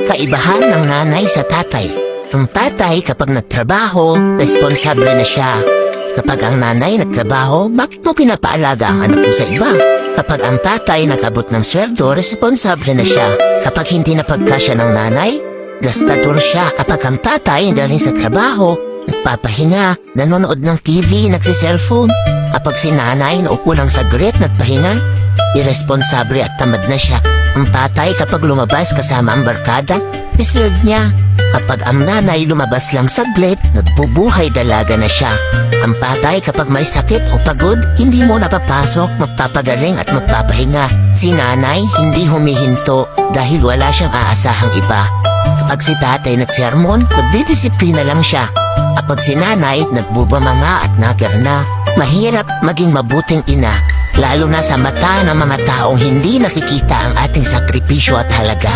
Kaibahan ng nanay sa tatay. Ang tatay kapag nagtrabaho, responsable na siya. Kapag ang nanay nagtrabaho, bakit mo pinapaalaga ang anak mo sa iba? Kapag ang tatay nakabot ng sweldo, responsable na siya. Kapag hindi napagkasya ng nanay, gastador siya. Kapag ang tatay dahil sa trabaho, nagpapahinga, nanonood ng TV, nagsiselfone. Kapag si nanay naupo lang saglit, nagpahinga, irresponsable at tamad na siya. Ang tatay kapag lumabas kasama ang barkada, deserve niya. Kapag ang nanay lumabas lang saglit, nagbubuhay dalaga na siya. Ang tatay kapag may sakit o pagod, hindi mo napapasok, magpapagaling at magpapahinga. Si nanay hindi humihinto dahil wala siyang aasahang iba. Kapag si tatay nagsermon, nagdidisiplina lang siya. Kapag si nanay nagbubamanga at nagarna, mahirap maging mabuting ina. Lalo na sa mata ng mga taong hindi nakikita ang ating sakripisyo at halaga.